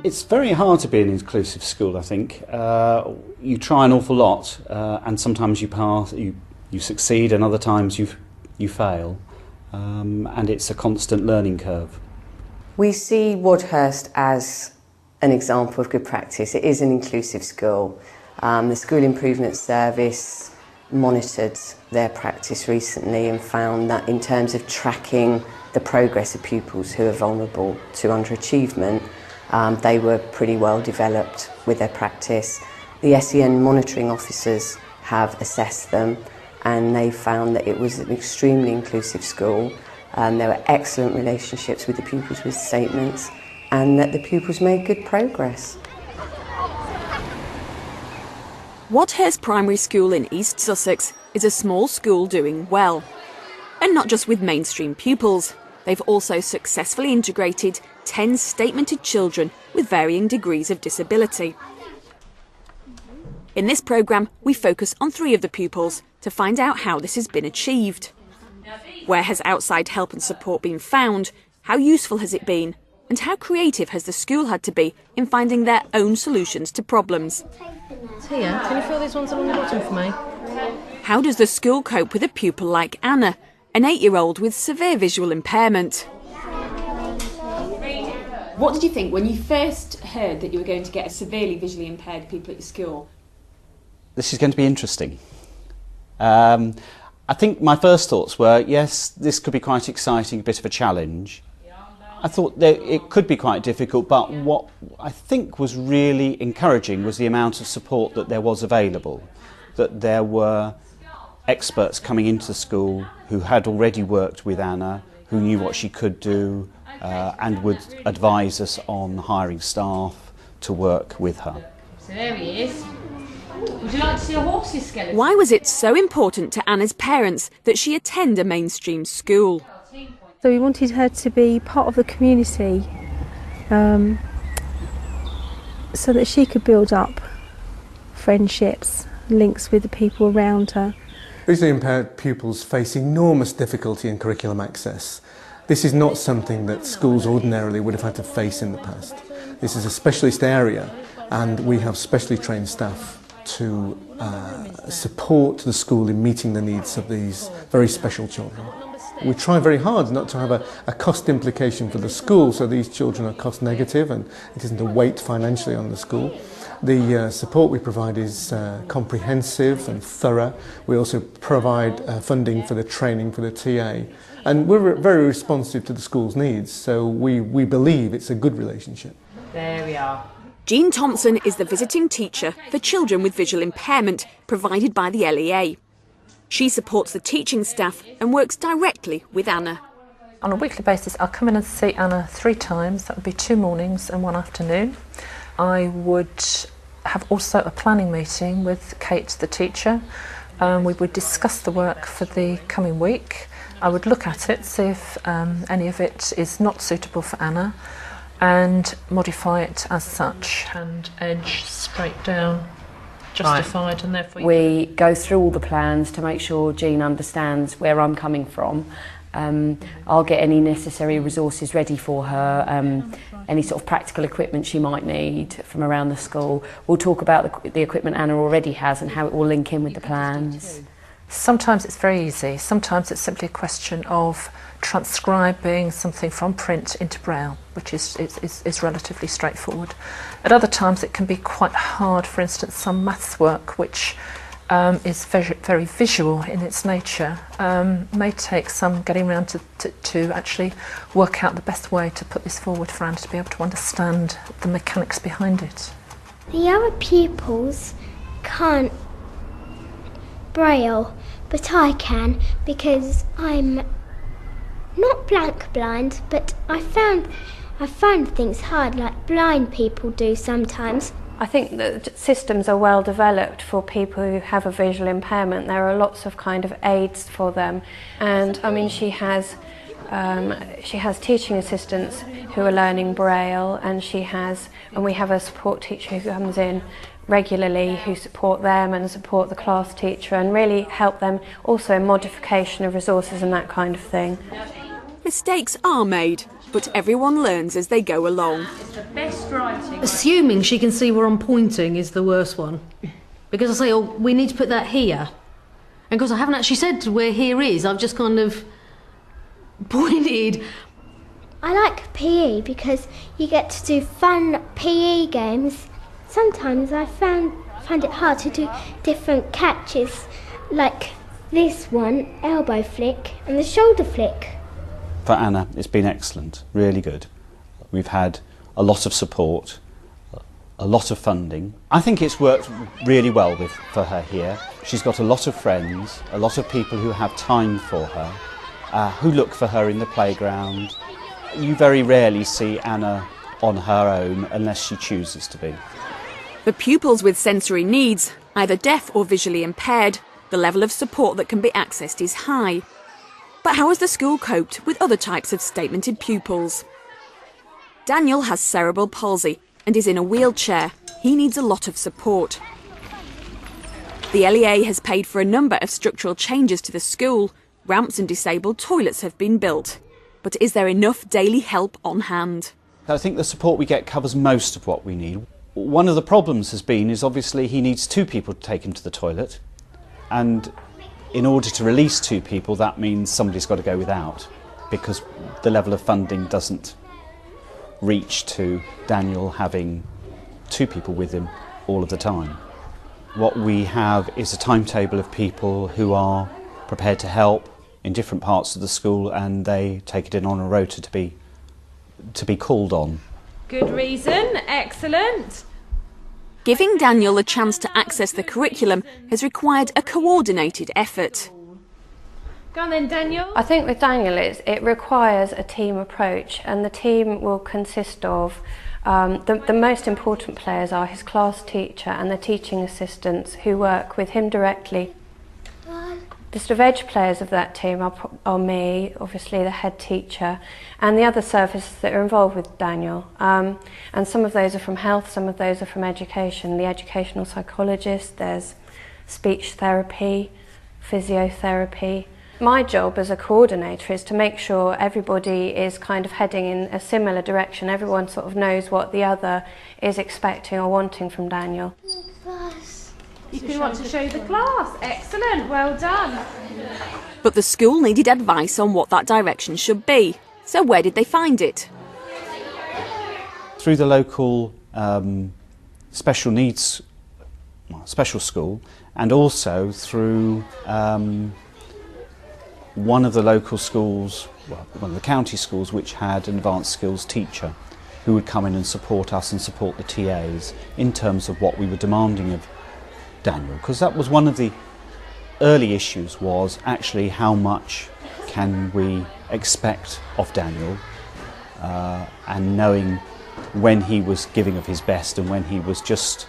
It's very hard to be an inclusive school, I think. You try an awful lot, and sometimes you pass, you succeed, and other times you fail. And it's a constant learning curve. We see Wadhurst as an example of good practice. It is an inclusive school. The School Improvement Service monitored their practice recently and found that in terms of tracking the progress of pupils who are vulnerable to underachievement, they were pretty well developed with their practice. The SEN monitoring officers have assessed them and they found that it was an extremely inclusive school. There were excellent relationships with the pupils with statements and that the pupils made good progress. Wadhurst Primary School in East Sussex is a small school doing well. And not just with mainstream pupils. They've also successfully integrated 10 statemented children with varying degrees of disability. In this programme, we focus on 3 of the pupils to find out how this has been achieved. Where has outside help and support been found? How useful has it been? And how creative has the school had to be in finding their own solutions to problems? Tia, can you fill these ones along the bottom for me? How does the school cope with a pupil like Anna, an 8-year-old with severe visual impairment? What did you think when you first heard that you were going to get a severely visually impaired pupil at your school? This is going to be interesting. I think my first thoughts were, yes, this could be quite exciting, a bit of a challenge. I thought that it could be quite difficult, but what I think was really encouraging was the amount of support that there was available, that there were experts coming into the school who had already worked with Anna, who knew what she could do, and would advise us on hiring staff to work with her. So there he is. Would you like to see a horse's skeleton? Why was it so important to Anna's parents that she attend a mainstream school? So we wanted her to be part of the community so that she could build up friendships, links with the people around her. Visually impaired pupils face enormous difficulty in curriculum access. This is not something that schools ordinarily would have had to face in the past. This is a specialist area and we have specially trained staff to support the school in meeting the needs of these very special children. We try very hard not to have a cost implication for the school, so these children are cost negative and it isn't a weight financially on the school. The support we provide is comprehensive and thorough. We also provide funding for the training for the TA. And we're very responsive to the school's needs, so we believe it's a good relationship. There we are. Jean Thompson is the visiting teacher for children with visual impairment provided by the LEA. She supports the teaching staff and works directly with Anna. On a weekly basis, I'll come in and see Anna 3 times. That would be 2 mornings and 1 afternoon. I would have also a planning meeting with Kate, the teacher. We would discuss the work for the coming week. I would look at it, see if any of it is not suitable for Anna, and modify it as such. And edge straight down, justified, right. And therefore we go through all the plans to make sure Jean understands where I'm coming from. I'll get any necessary resources ready for her, any sort of practical equipment she might need from around the school. We'll talk about the equipment Anna already has and how it will link in with the plans. Sometimes it's very easy, sometimes it's simply a question of transcribing something from print into Braille, which is relatively straightforward. At other times it can be quite hard, for instance some maths work which is very visual in its nature, may take some getting around to actually work out the best way to put this forward for Anne to be able to understand the mechanics behind it. The other pupils can't Braille, but I can because I'm not blank blind, but I find things hard like blind people do sometimes. I think that systems are well developed for people who have a visual impairment. There are lots of kind of aids for them, and I mean she has teaching assistants who are learning Braille, and we have a support teacher who comes in regularly who support them and support the class teacher and really help them also in modification of resources and that kind of thing. Mistakes are made, but everyone learns as they go along. It's the best Assuming she can see where I'm pointing is the worst one. Because I say, oh, we need to put that here. And because I haven't actually said where here is, I've just kind of pointed. I like PE because you get to do fun PE games. Sometimes I find it hard to do different catches, like this one, elbow flick, and the shoulder flick. For Anna, it's been excellent, really good. We've had a lot of support, a lot of funding. I think it's worked really well for her here. She's got a lot of friends, a lot of people who have time for her, who look for her in the playground. You very rarely see Anna on her own unless she chooses to be. For pupils with sensory needs, either deaf or visually impaired, the level of support that can be accessed is high. But how has the school coped with other types of statemented pupils? Daniel has cerebral palsy and is in a wheelchair. He needs a lot of support. The LEA has paid for a number of structural changes to the school. Ramps and disabled toilets have been built. But is there enough daily help on hand? I think the support we get covers most of what we need. One of the problems has been is obviously he needs 2 people to take him to the toilet, and in order to release 2 people that means somebody's got to go without, because the level of funding doesn't reach to Daniel having 2 people with him all of the time. What we have is a timetable of people who are prepared to help in different parts of the school, and they take it in on a rota to be called on. Good reason, excellent. Giving Daniel a chance to access the curriculum has required a coordinated effort. Go on then, Daniel. I think with Daniel it requires a team approach, and the team will consist of the most important players are his class teacher and the teaching assistants who work with him directly. The sort of edge players of that team are me, obviously the head teacher, and the other services that are involved with Daniel. And some of those are from health, some of those are from education. The educational psychologist, there's speech therapy, physiotherapy. My job as a coordinator is to make sure everybody is kind of heading in a similar direction. Everyone sort of knows what the other is expecting or wanting from Daniel. You can want to show the class. Excellent, well done. But the school needed advice on what that direction should be. So where did they find it? Through the local special needs, special school, and also through one of the local schools, one of the county schools, which had an advanced skills teacher who would come in and support us and support the TAs in terms of what we were demanding of Daniel, because that was one of the early issues, was actually how much can we expect of Daniel, and knowing when he was giving of his best and when he was just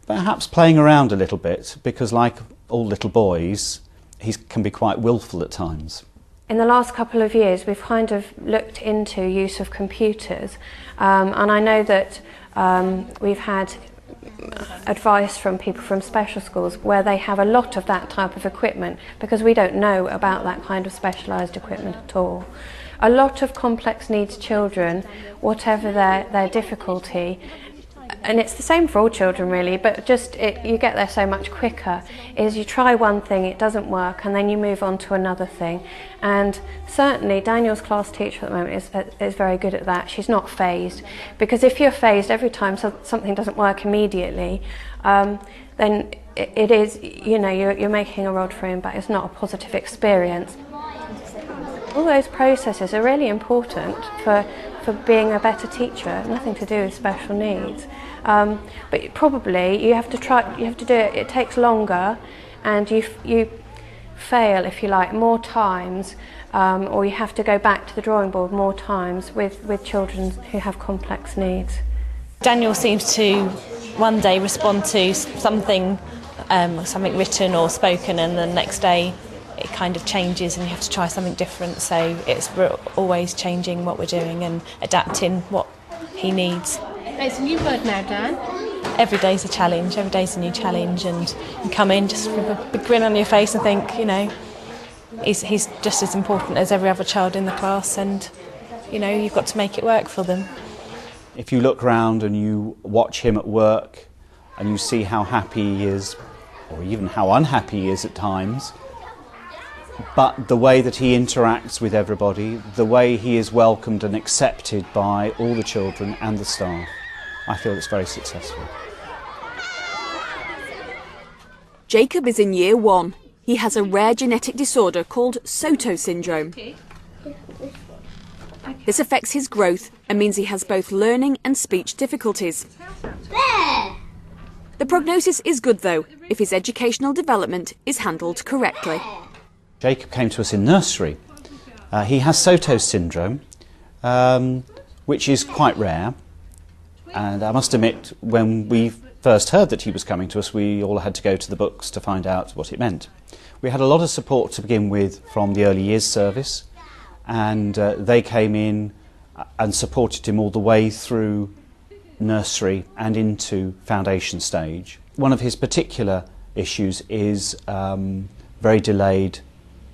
perhaps playing around a little bit, because like all little boys he can be quite willful at times. In the last couple of years we've kind of looked into use of computers, and I know that we've had advice from people from special schools where they have a lot of that type of equipment, because we don't know about that kind of specialised equipment at all. A lot of complex needs children, whatever their difficulty, and it's the same for all children really, but just you get there so much quicker, is you try one thing, it doesn't work, and then you move on to another thing. And certainly Daniel's class teacher at the moment is very good at that. She's not phased, because if you're phased every time something doesn't work immediately, then it is, you know, you're making a rod for him, but it's not a positive experience. All those processes are really important for being a better teacher, nothing to do with special needs. But probably you have to do it, it takes longer, and you fail, if you like, more times, or you have to go back to the drawing board more times with children who have complex needs. Daniel seems to one day respond to something written or spoken, and the next day it kind of changes and you have to try something different. So we're always changing what we're doing and adapting what he needs. It's a new word now, Dan. Every day's a challenge, every day's a new challenge, and you come in just with a big grin on your face and think, you know, he's just as important as every other child in the class, and, you know, you've got to make it work for them. If you look around and you watch him at work and you see how happy he is, or even how unhappy he is at times, but the way that he interacts with everybody, the way he is welcomed and accepted by all the children and the staff, I feel it's very successful. Jacob is in year 1. He has a rare genetic disorder called Soto syndrome. This affects his growth and means he has both learning and speech difficulties. The prognosis is good though, if his educational development is handled correctly. Jacob came to us in nursery. He has Soto syndrome, which is quite rare. And I must admit, when we first heard that he was coming to us, we all had to go to the books to find out what it meant. We had a lot of support to begin with from the early years service, and they came in and supported him all the way through nursery and into foundation stage. One of his particular issues is very delayed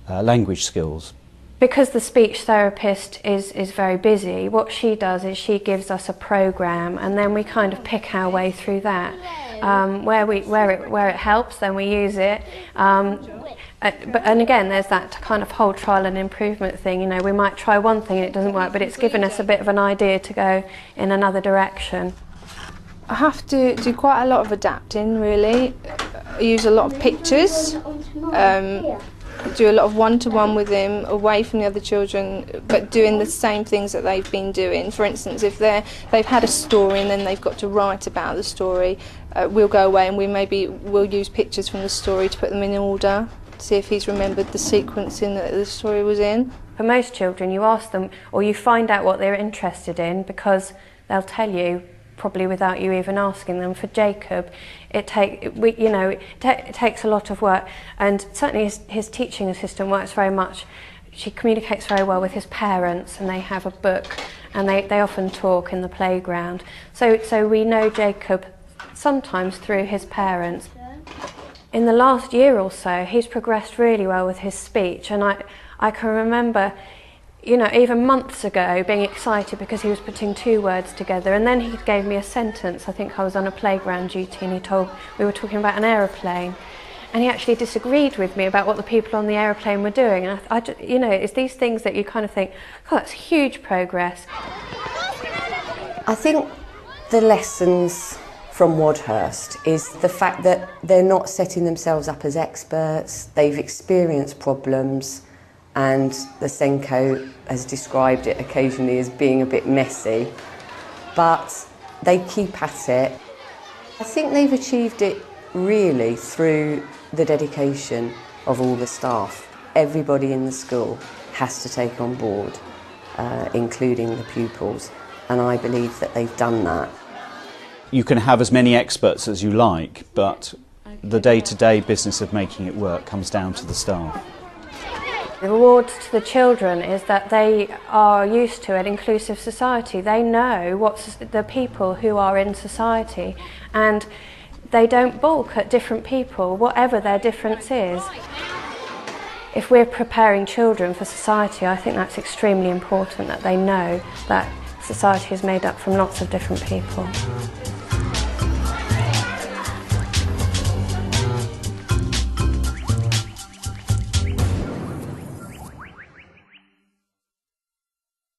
language skills. Because the speech therapist is very busy, what she does is she gives us a programme and then we kind of pick our way through that. Where it helps, then we use it. And again, there's that kind of whole trial and improvement thing. You know, we might try one thing and it doesn't work, but it's given us a bit of an idea to go in another direction. I have to do quite a lot of adapting, really. I use a lot of pictures. Do a lot of one-to-one with him, away from the other children, but doing the same things that they've been doing. For instance, if they've had a story and then they've got to write about the story, we'll go away and we'll use pictures from the story to put them in order, to see if he's remembered the sequencing that the story was in. For most children, you ask them, or you find out what they're interested in, because they'll tell you, probably without you even asking them. For Jacob, it takes a lot of work, and certainly his teaching assistant works very much. She communicates very well with his parents, and they have a book, and they often talk in the playground. So we know Jacob sometimes through his parents. In the last year or so, he's progressed really well with his speech, and I can remember, you know, even months ago being excited because he was putting 2 words together, and then he gave me a sentence. I think I was on a playground duty and we were talking about an aeroplane, and he actually disagreed with me about what the people on the aeroplane were doing, and I you know, it's these things that you kind of think, oh, that's huge progress. I think the lessons from Wadhurst is the fact that they're not setting themselves up as experts. They've experienced problems, and the Senko has described it occasionally as being a bit messy, but they keep at it. I think they've achieved it really through the dedication of all the staff. Everybody in the school has to take on board, including the pupils, and I believe that they've done that. You can have as many experts as you like, but the day-to-day business of making it work comes down to the staff. The rewards to the children is that they are used to an inclusive society. They know what's the people who are in society, and they don't balk at different people, whatever their difference is. If we're preparing children for society, I think that's extremely important, that they know that society is made up from lots of different people.